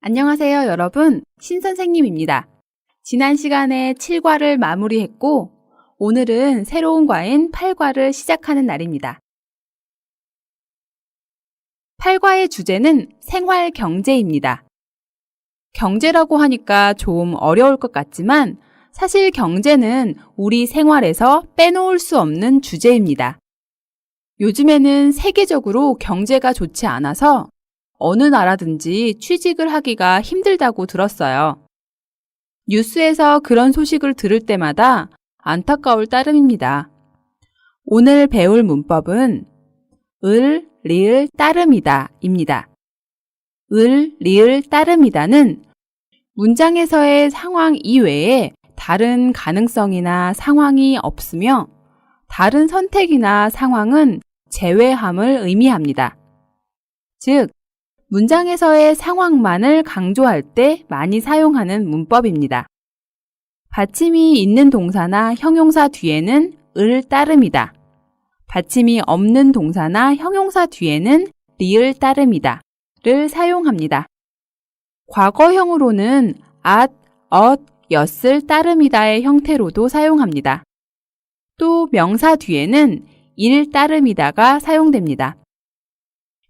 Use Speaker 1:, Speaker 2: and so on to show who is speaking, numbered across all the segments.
Speaker 1: 안녕하세요, 여러분. 신선생님입니다. 지난 시간에 7과를 마무리했고, 오늘은 새로운 과인 8과를 시작하는 날입니다. 8과의 주제는 생활경제입니다. 경제라고 하니까 좀 어려울 것 같지만, 사실 경제는 우리 생활에서 빼놓을 수 없는 주제입니다. 요즘에는 세계적으로 경제가 좋지 않아서 어느 나라든지 취직을 하기가 힘들다고 들었어요. 뉴스에서 그런 소식을 들을 때마다 안타까울 따름입니다. 오늘 배울 문법은 을, 리을, 따름이다 입니다. 을, 리을, 따름이다는 문장에서의 상황 이외에 다른 가능성이나 상황이 없으며 다른 선택이나 상황은 제외함을 의미합니다. 즉, 문장에서의 상황만을 강조할 때 많이 사용하는 문법입니다. 받침이 있는 동사나 형용사 뒤에는 을 따름이다. 받침이 없는 동사나 형용사 뒤에는 리을 따름이다 를 사용합니다. 과거형으로는 at, at, 였을 따름이다의 형태로도 사용합니다. 또 명사 뒤에는 일 따름이다가 사용됩니다.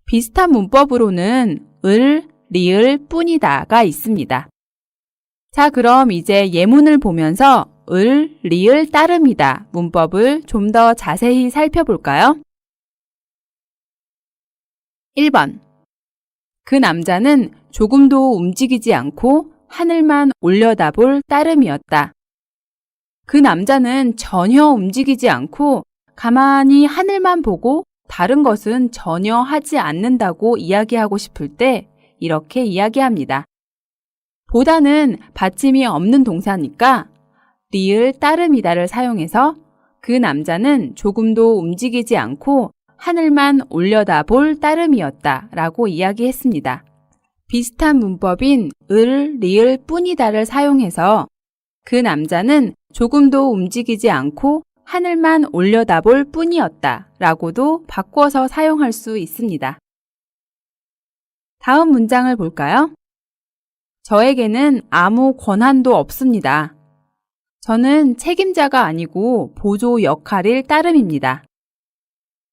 Speaker 1: 비슷한 문법으로는 을, 리을, 뿐이다가 있습니다. 자, 그럼 이제 예문을 보면서 을, 리을, 따름이다 문법을 좀 더 자세히 살펴볼까요? 1번. 그 남자는 조금도 움직이지 않고 하늘만 올려다볼 따름이었다. 그 남자는 전혀 움직이지 않고 가만히 하늘만 보고 다른 것은 전혀 하지 않는다고 이야기하고 싶을 때 이렇게 이야기합니다. 보다는 받침이 없는 동사니까 리을 따름이다를 사용해서 그 남자는 조금도 움직이지 않고 하늘만 올려다볼 따름이었다 라고 이야기했습니다. 비슷한 문법인 을, 리을, 뿐이다를 사용해서 그 남자는 조금도 움직이지 않고 하늘만 올려다볼 뿐이었다 라고도 바꿔서 사용할 수 있습니다. 다음 문장을 볼까요? 저에게는 아무 권한도 없습니다. 저는 책임자가 아니고 보조 역할일 따름입니다.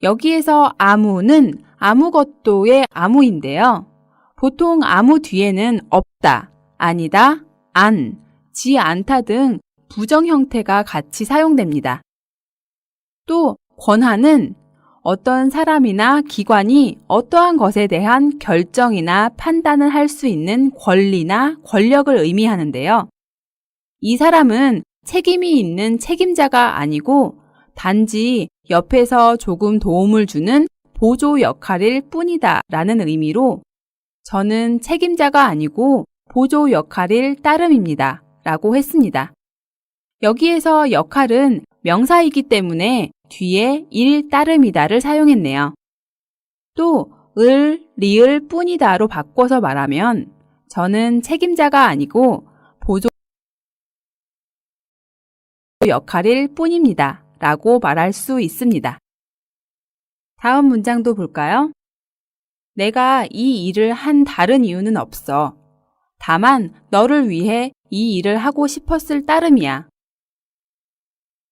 Speaker 1: 여기에서 아무는 아무것도의 아무인데요. 보통 아무 뒤에는 없다, 아니다, 안, 지 않다 등 부정 형태가 같이 사용됩니다. 또 권한은 어떤 사람이나 기관이 어떠한 것에 대한 결정이나 판단을 할 수 있는 권리나 권력을 의미하는데요. 이 사람은 책임이 있는 책임자가 아니고 단지 옆에서 조금 도움을 주는 보조 역할일 뿐이다 라는 의미로 저는 책임자가 아니고 보조 역할일 따름입니다 라고 했습니다. 여기에서 역할은 명사이기 때문에 뒤에 일 따름이다를 사용했네요. 또 을, 리을, 뿐이다로 바꿔서 말하면 저는 책임자가 아니고 보조 역할일 뿐입니다 라고 말할 수 있습니다. 다음 문장도 볼까요? 내가 이 일을 한 다른 이유는 없어. 다만 너를 위해 이 일을 하고 싶었을 따름이야.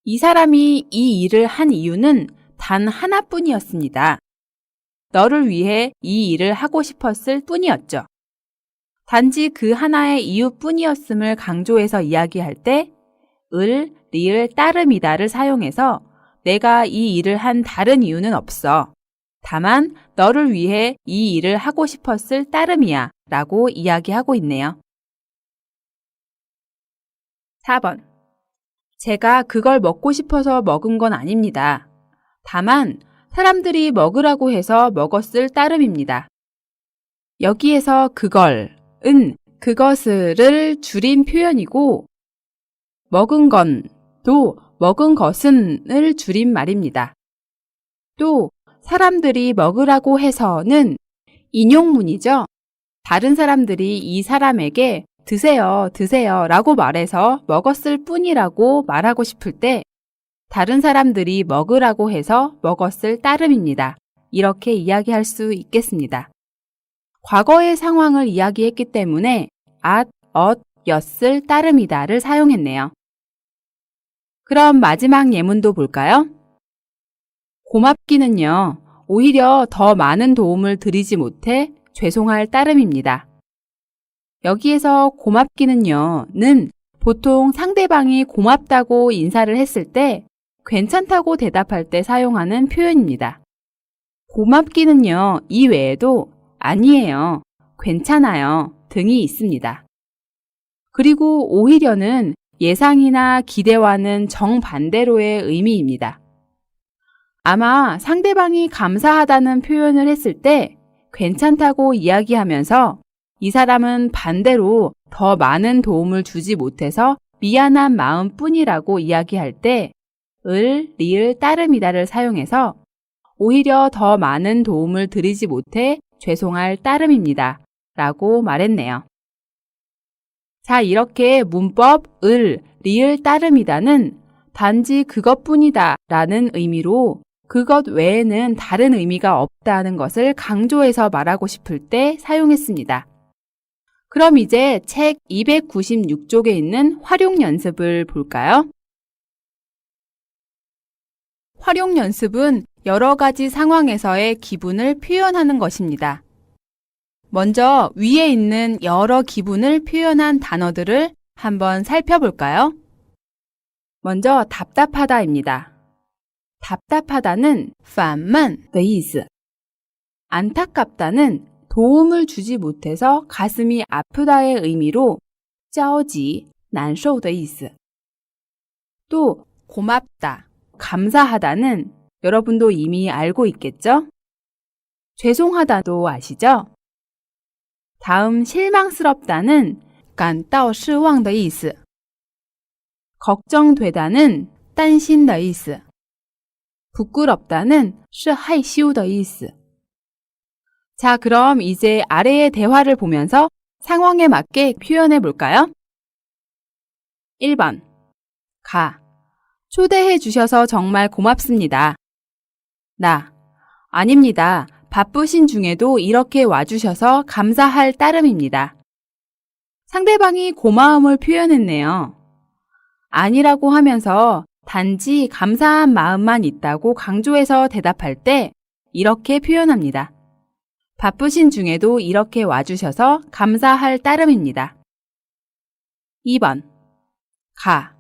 Speaker 1: 이 사람이 이 일을 한 이유는 단 하나뿐이었습니다. 너를 위해 이 일을 하고 싶었을 뿐이었죠. 단지 그 하나의 이유뿐이었음을 강조해서 이야기할 때 을, 리을, 따름이다를 사용해서 내가 이 일을 한 다른 이유는 없어. 다만 너를 위해 이 일을 하고 싶었을 따름이야 라고 이야기하고 있네요. 4번. 제가 그걸 먹고 싶어서 먹은 건 아닙니다. 다만 사람들이 먹으라고 해서 먹었을 따름입니다. 여기에서 그걸은 그것을을 줄인 표현이고 먹은 건도 먹은 것은을 줄인 말입니다. 또 사람들이 먹으라고 해서는 인용문이죠. 다른 사람들이 이 사람에게 드세요, 드세요 라고 말해서 먹었을 뿐이라고 말하고 싶을 때 다른 사람들이 먹으라고 해서 먹었을 따름입니다. 이렇게 이야기할 수 있겠습니다. 과거의 상황을 이야기했기 때문에 at, at, 였을 따름이다를 사용했네요. 그럼 마지막 예문도 볼까요? 고맙기는요, 오히려 더 많은 도움을 드리지 못해 죄송할 따름입니다. 여기에서 고맙기는요,는 보통 상대방이 고맙다고 인사를 했을 때 괜찮다고 대답할 때 사용하는 표현입니다. 고맙기는요, 이 외에도 아니에요, 괜찮아요 등이 있습니다. 그리고 오히려는 예상이나 기대와는 정반대로의 의미입니다. 아마 상대방이 감사하다는 표현을 했을 때 괜찮다고 이야기하면서 이 사람은 반대로 더 많은 도움을 주지 못해서 미안한 마음뿐이라고 이야기할 때 을, 리을, 따름이다를 사용해서 오히려 더 많은 도움을 드리지 못해 죄송할 따름입니다 라고 말했네요. 자, 이렇게 문법 을, 리을, 따름이다는 단지 그것뿐이다 라는 의미로 그것 외에는 다른 의미가 없다는 것을 강조해서 말하고 싶을 때 사용했습니다. 그럼 이제 책 296쪽에 있는 활용 연습을 볼까요? 활용 연습은 여러 가지 상황에서의 기분을 표현하는 것입니다. 먼저 위에 있는 여러 기분을 표현한 단어들을 한번 살펴볼까요? 먼저 답답하다입니다. 답답하다는 烦闷的意思. 안타깝다는 도움을 주지 못해서 가슴이 아프다의 의미로 焦急难受的意思. 또 고맙다, 감사하다는 여러분도 이미 알고 있겠죠? 죄송하다도 아시죠? 다음 실망스럽다는 感到失望的意思. 걱정되다는 担心的意思. 부끄럽다는 是害羞的意思. 자, 그럼 이제 아래의 대화를 보면서 상황에 맞게 표현해 볼까요? 1번. 가. 초대해 주셔서 정말 고맙습니다. 나. 아닙니다. 바쁘신 중에도 이렇게 와주셔서 감사할 따름입니다. 상대방이 고마움을 표현했네요. 아니라고 하면서 단지 감사한 마음만 있다고 강조해서 대답할 때 이렇게 표현합니다. 바쁘신 중에도 이렇게 와주셔서 감사할 따름입니다. 2번. 가.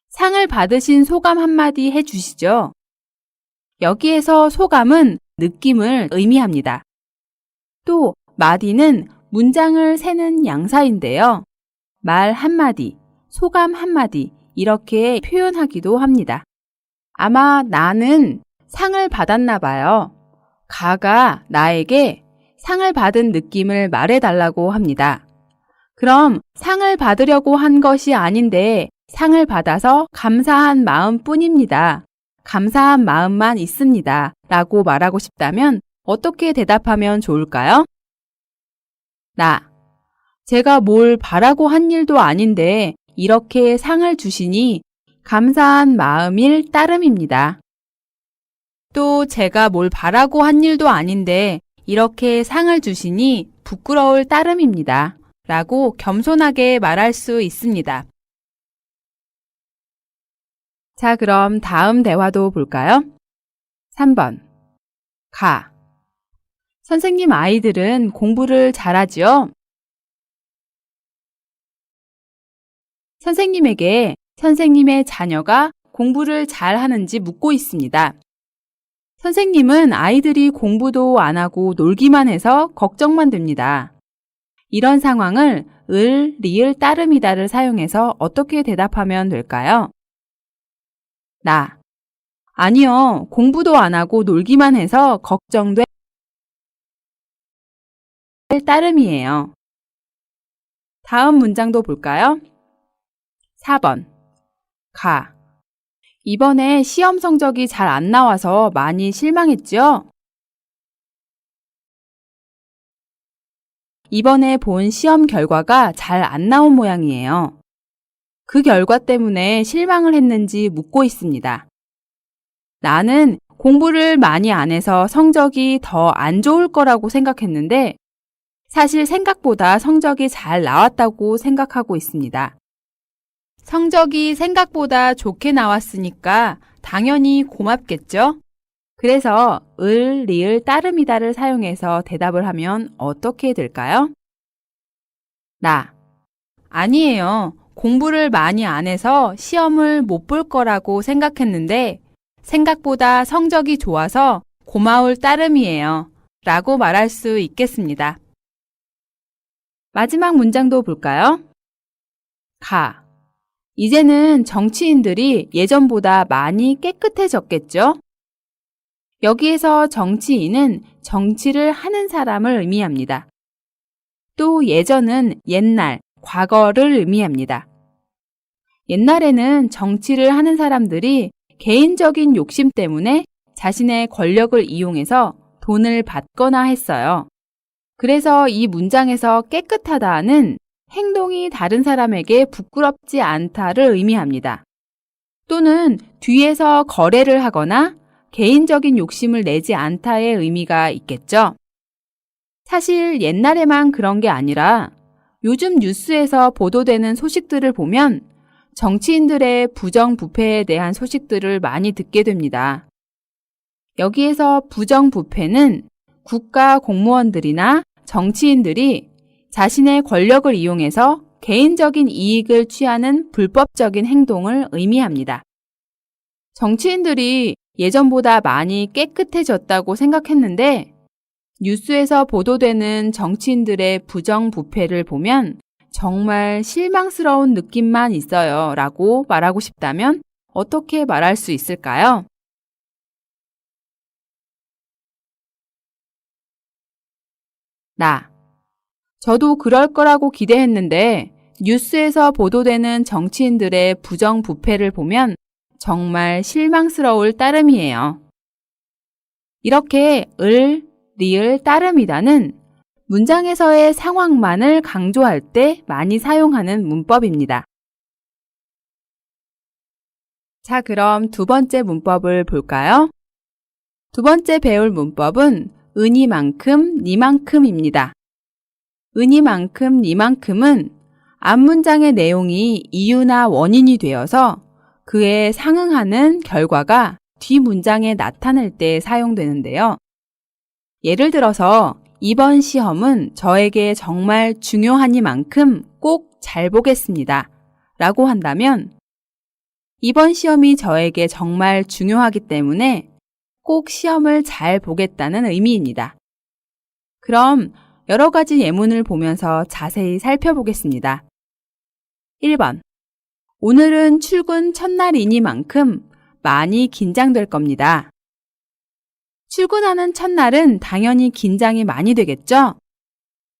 Speaker 1: 상을 받으신 소감 한마디 해주시죠. 여기에서 소감은 느낌을 의미합니다. 또 마디는 문장을 세는 양사인데요. 말 한마디, 소감 한마디 이렇게 표현하기도 합니다. 아마 나는 상을 받았나 봐요. 가가 나에게 상을 받은 느낌을 말해달라고 합니다. 그럼 상을 받으려고 한 것이 아닌데 상을 받아서 감사한 마음뿐입니다. 감사한 마음만 있습니다. 라고 말하고 싶다면 어떻게 대답하면 좋을까요? 나. 제가 뭘 바라고 한 일도 아닌데 이렇게 상을 주시니 감사한 마음일 따름입니다. 또 제가 뭘 바라고 한 일도 아닌데 이렇게 상을 주시니 부끄러울 따름입니다. 라고 겸손하게 말할 수 있습니다. 자, 그럼 다음 대화도 볼까요? 3번. 가. 선생님 아이들은 공부를 잘하지요? 선생님에게 선생님의 자녀가 공부를 잘하는지 묻고 있습니다. 선생님은 아이들이 공부도 안 하고 놀기만 해서 걱정만 됩니다. 이런 상황을 을, 리을, 따름이다를 사용해서 어떻게 대답하면 될까요? 나. 아니요, 공부도 안 하고 놀기만 해서 걱정될 따름이에요. 다음 문장도 볼까요? 4번. 가. 이번에 시험 성적이 잘 안 나와서 많이 실망했죠? 이번에 본 시험 결과가 잘 안 나온 모양이에요. 그 결과 때문에 실망을 했는지 묻고 있습니다. 나는 공부를 많이 안 해서 성적이 더 안 좋을 거라고 생각했는데 사실 생각보다 성적이 잘 나왔다고 생각하고 있습니다. 성적이 생각보다 좋게 나왔으니까 당연히 고맙겠죠? 그래서 을, 리을, 따름이다를 사용해서 대답을 하면 어떻게 될까요? 나. 아니에요. 공부를 많이 안 해서 시험을 못 볼 거라고 생각했는데 생각보다 성적이 좋아서 고마울 따름이에요. 라고 말할 수 있겠습니다. 마지막 문장도 볼까요? 가. 이제는 정치인들이 예전보다 많이 깨끗해졌겠죠? 여기에서 정치인은 정치를 하는 사람을 의미합니다. 또 예전은 옛날, 과거를 의미합니다. 옛날에는 정치를 하는 사람들이 개인적인 욕심 때문에 자신의 권력을 이용해서 돈을 받거나 했어요. 그래서 이 문장에서 깨끗하다는 행동이 다른 사람에게 부끄럽지 않다를 의미합니다. 또는 뒤에서 거래를 하거나 개인적인 욕심을 내지 않다의 의미가 있겠죠. 사실 옛날에만 그런 게 아니라 요즘 뉴스에서 보도되는 소식들을 보면 정치인들의 부정부패에 대한 소식들을 많이 듣게 됩니다. 여기에서 부정부패는 국가 공무원들이나 정치인들이 자신의 권력을 이용해서 개인적인 이익을 취하는 불법적인 행동을 의미합니다. 정치인들이 예전보다 많이 깨끗해졌다고 생각했는데 뉴스에서 보도되는 정치인들의 부정부패를 보면 정말 실망스러운 느낌만 있어요 라고 말하고 싶다면 어떻게 말할 수 있을까요? 나. 저도 그럴 거라고 기대했는데 뉴스에서 보도되는 정치인들의 부정부패를 보면 정말 실망스러울 따름이에요. 이렇게 을, 리을, 따름이다는 문장에서의 상황만을 강조할 때 많이 사용하는 문법입니다. 자, 그럼 두 번째 문법을 볼까요? 두 번째 배울 문법은 은이만큼, 니만큼입니다. 은이만큼, 니만큼은 앞문장의 내용이 이유나 원인이 되어서 그에 상응하는 결과가 뒷문장에 나타날 때 사용되는데요. 예를 들어서 이번 시험은 저에게 정말 중요하니만큼 꼭 잘 보겠습니다. 라고 한다면 이번 시험이 저에게 정말 중요하기 때문에 꼭 시험을 잘 보겠다는 의미입니다. 그럼 여러 가지 예문을 보면서 자세히 살펴보겠습니다. 1번. 오늘은 출근 첫날이니만큼 많이 긴장될 겁니다. 출근하는 첫날은 당연히 긴장이 많이 되겠죠?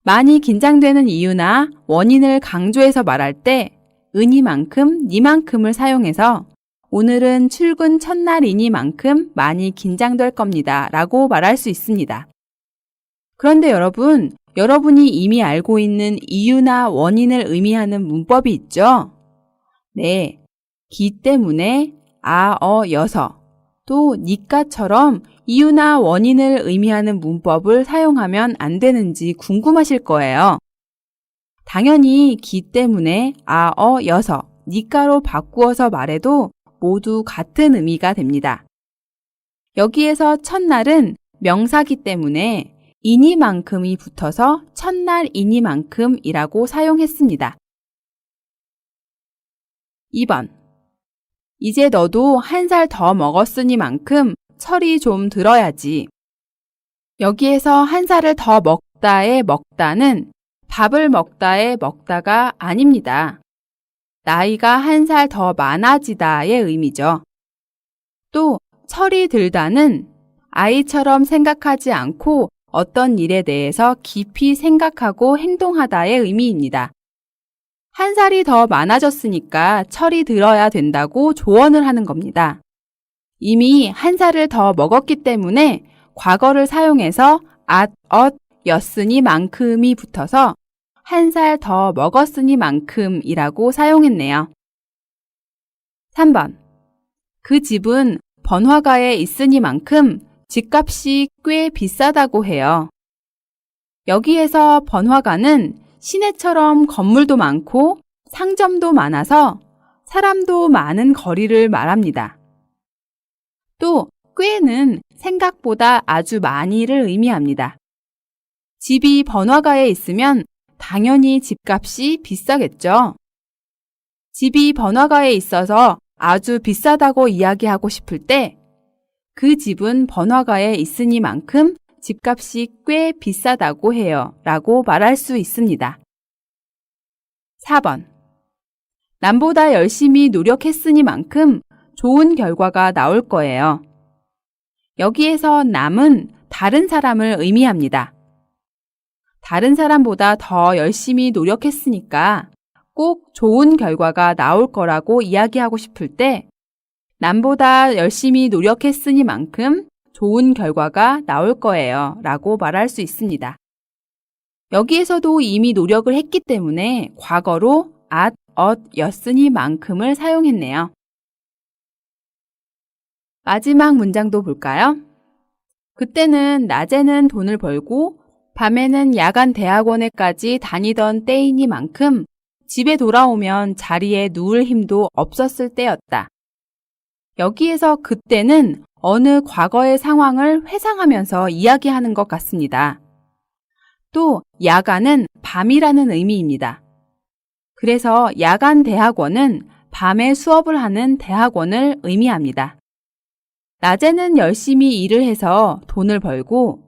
Speaker 1: 많이 긴장되는 이유나 원인을 강조해서 말할 때 은이만큼, 니만큼을 사용해서 오늘은 출근 첫날이니만큼 많이 긴장될 겁니다. 라고 말할 수 있습니다. 그런데 여러분이 이미 알고 있는 이유나 원인을 의미하는 문법이 있죠? 네, 기 때문에, 여서, 또 니까처럼 이유나 원인을 의미하는 문법을 사용하면 안 되는지 궁금하실 거예요. 당연히 기 때문에, 여서, 니까로 바꾸어서 말해도 모두 같은 의미가 됩니다. 여기에서 첫날은 명사기 때문에 이니만큼이 붙어서 첫날이니만큼이라고 사용했습니다. 2번. 이제 너도 1살 더 먹었으니만큼 철이 좀 들어야지. 여기에서 1살을 더 먹다의 먹다는 밥을 먹다의 먹다가 아닙니다. 나이가 1살 더 많아지다의 의미죠. 또 철이 들다는 아이처럼 생각하지 않고 어떤 일에 대해서 깊이 생각하고 행동하다의 의미입니다. 1살이 더 많아졌으니까 철이 들어야 된다고 조언을 하는 겁니다. 이미 1살을 더 먹었기 때문에 과거를 사용해서 였으니만큼이 붙어서 1살 더 먹었으니만큼이라고 사용했네요. 3번. 그 집은 번화가에 있으니만큼 집값이 꽤 비싸다고 해요. 여기에서 번화가는 시내처럼 건물도 많고 상점도 많아서 사람도 많은 거리를 말합니다. 또 꽤는 생각보다 아주 많이를 의미합니다. 집이 번화가에 있으면 당연히 집값이 비싸겠죠. 집이 번화가에 있어서 아주 비싸다고 이야기하고 싶을 때 그 집은 번화가에 있으니만큼 집값이 꽤 비싸다고 해요 라고 말할 수 있습니다. 4번. 남보다 열심히 노력했으니만큼 좋은 결과가 나올 거예요. 여기에서 남은 다른 사람을 의미합니다. 다른 사람보다 더 열심히 노력했으니까 꼭 좋은 결과가 나올 거라고 이야기하고 싶을 때 남보다 열심히 노력했으니만큼 좋은 결과가 나올 거예요 라고 말할 수 있습니다. 여기에서도 이미 노력을 했기 때문에 과거로 였으니만큼을 사용했네요. 마지막 문장도 볼까요? 그때는 낮에는 돈을 벌고 밤에는 야간 대학원에까지 다니던 때이니만큼 집에 돌아오면 자리에 누울 힘도 없었을 때였다. 여기에서 그때는 어느 과거의 상황을 회상하면서 이야기하는 것 같습니다. 또 야간은 밤이라는 의미입니다. 그래서 야간 대학원은 밤에 수업을 하는 대학원을 의미합니다. 낮에는 열심히 일을 해서 돈을 벌고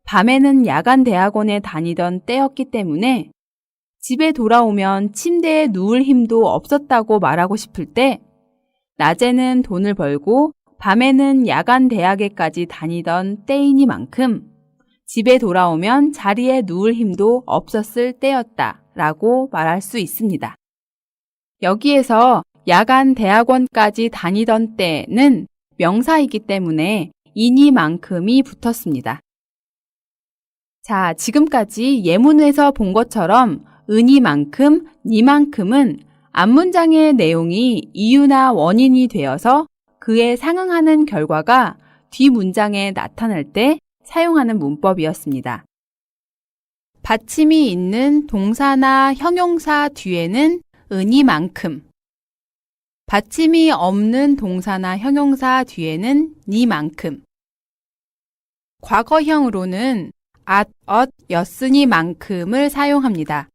Speaker 1: 밤에는 야간 대학원에 다니던 때였기 때문에 집에 돌아오면 침대에 누울 힘도 없었다고 말하고 싶을 때 낮에는 돈을 벌고 밤에는 야간 대학에까지 다니던 때이니만큼 집에 돌아오면 자리에 누울 힘도 없었을 때였다 라고 말할 수 있습니다. 여기에서 야간 대학원까지 다니던 때는 명사이기 때문에 이니만큼이 붙었습니다. 자, 지금까지 예문에서 본 것처럼 은이만큼, 니만큼은 앞문장의 내용이 이유나 원인이 되어서 그에 상응하는 결과가 뒷문장에 나타날 때 사용하는 문법이었습니다. 받침이 있는 동사나 형용사 뒤에는 은이만큼, 받침이 없는 동사나 형용사 뒤에는 니만큼, 과거형으로는 였으니만큼을 사용합니다.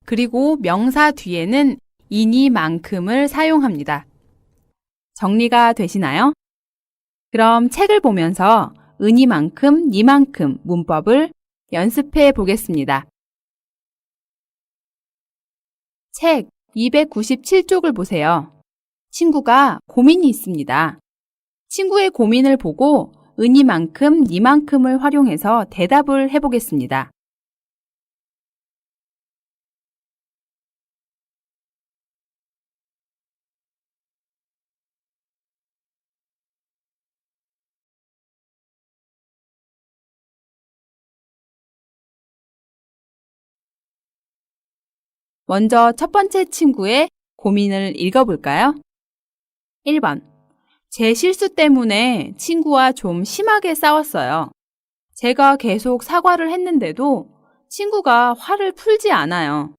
Speaker 1: 그리고 명사 뒤에는 이니만큼을 사용합니다. 정리가 되시나요? 그럼 책을 보면서 은이만큼, 니만큼 문법을 연습해 보겠습니다. 책 297쪽을 보세요. 친구가 고민이 있습니다. 친구의 고민을 보고 은이만큼, 니만큼을 활용해서 대답을 해보겠습니다. 먼저 첫 번째 친구의 고민을 읽어볼까요? 1번. 제 실수 때문에 친구와 좀 심하게 싸웠어요. 제가 계속 사과를 했는데도 친구가 화를 풀지 않아요.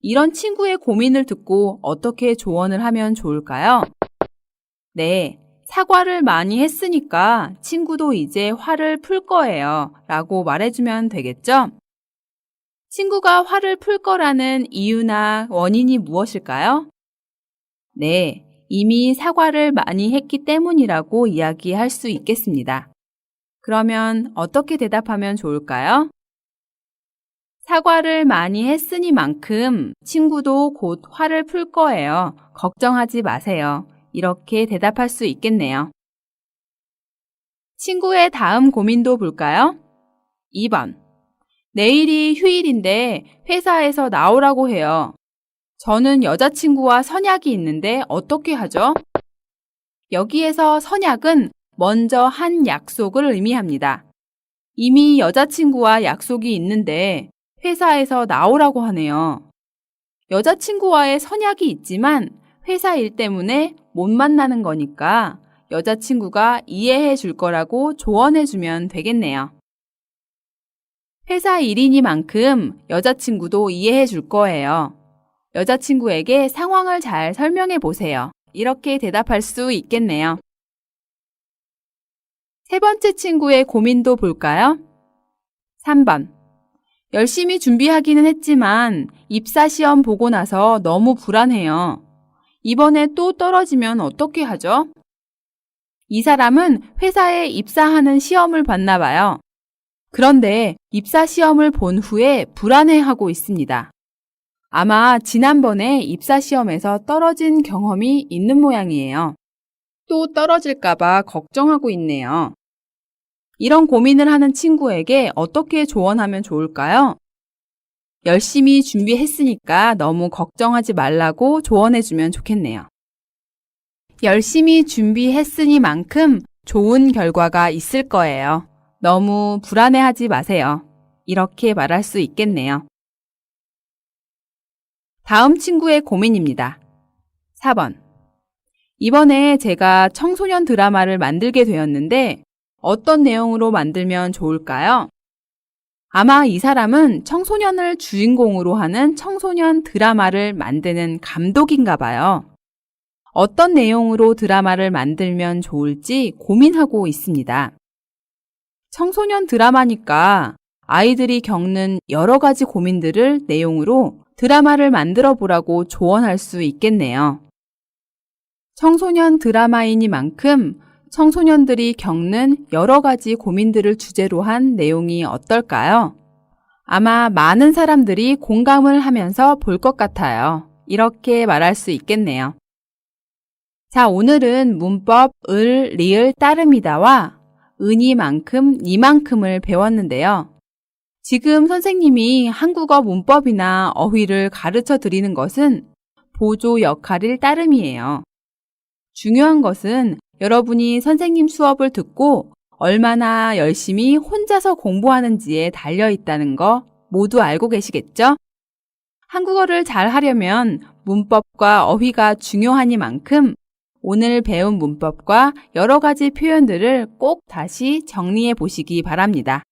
Speaker 1: 이런 친구의 고민을 듣고 어떻게 조언을 하면 좋을까요? 네, 사과를 많이 했으니까 친구도 이제 화를 풀 거예요 라고 말해주면 되겠죠? 친구가 화를 풀 거라는 이유나 원인이 무엇일까요? 네, 이미 사과를 많이 했기 때문이라고 이야기할 수 있겠습니다. 그러면 어떻게 대답하면 좋을까요? 사과를 많이 했으니만큼 친구도 곧 화를 풀 거예요. 걱정하지 마세요. 이렇게 대답할 수 있겠네요. 친구의 다음 고민도 볼까요? 2번. 내일이 휴일인데 회사에서 나오라고 해요. 저는 여자친구와 선약이 있는데 어떻게 하죠? 여기에서 선약은 먼저 한 약속을 의미합니다. 이미 여자친구와 약속이 있는데 회사에서 나오라고 하네요. 여자친구와의 선약이 있지만 회사 일 때문에 못 만나는 거니까 여자친구가 이해해 줄 거라고 조언해 주면 되겠네요. 회사 일이니만큼 여자친구도 이해해 줄 거예요. 여자친구에게 상황을 잘 설명해 보세요. 이렇게 대답할 수 있겠네요. 세 번째 친구의 고민도 볼까요? 3번. 열심히 준비하기는 했지만 입사 시험 보고 나서 너무 불안해요. 이번에 또 떨어지면 어떻게 하죠? 이 사람은 회사에 입사하는 시험을 봤나 봐요. 그런데 입사 시험을 본 후에 불안해하고 있습니다. 아마 지난번에 입사 시험에서 떨어진 경험이 있는 모양이에요. 또 떨어질까봐 걱정하고 있네요. 이런 고민을 하는 친구에게 어떻게 조언하면 좋을까요? 열심히 준비했으니까 너무 걱정하지 말라고 조언해주면 좋겠네요. 열심히 준비했으니만큼 좋은 결과가 있을 거예요. 너무 불안해하지 마세요. 이렇게 말할 수 있겠네요. 다음 친구의 고민입니다. 4번. 이번에 제가 청소년 드라마를 만들게 되었는데 어떤 내용으로 만들면 좋을까요? 아마 이 사람은 청소년을 주인공으로 하는 청소년 드라마를 만드는 감독인가 봐요. 어떤 내용으로 드라마를 만들면 좋을지 고민하고 있습니다. 청소년 드라마니까 아이들이 겪는 여러 가지 고민들을 내용으로 드라마를 만들어 보라고 조언할 수 있겠네요. 청소년 드라마이니만큼 청소년들이 겪는 여러 가지 고민들을 주제로 한 내용이 어떨까요? 아마 많은 사람들이 공감을 하면서 볼 것 같아요. 이렇게 말할 수 있겠네요. 자, 오늘은 문법 을, 리을, 따름이다와 은이만큼, 니만큼을 배웠는데요. 지금 선생님이 한국어 문법이나 어휘를 가르쳐 드리는 것은 보조 역할일 따름이에요. 중요한 것은 여러분이 선생님 수업을 듣고 얼마나 열심히 혼자서 공부하는지에 달려 있다는 거 모두 알고 계시겠죠? 한국어를 잘 하려면 문법과 어휘가 중요하니만큼 오늘 배운 문법과 여러 가지 표현들을 꼭 다시 정리해 보시기 바랍니다.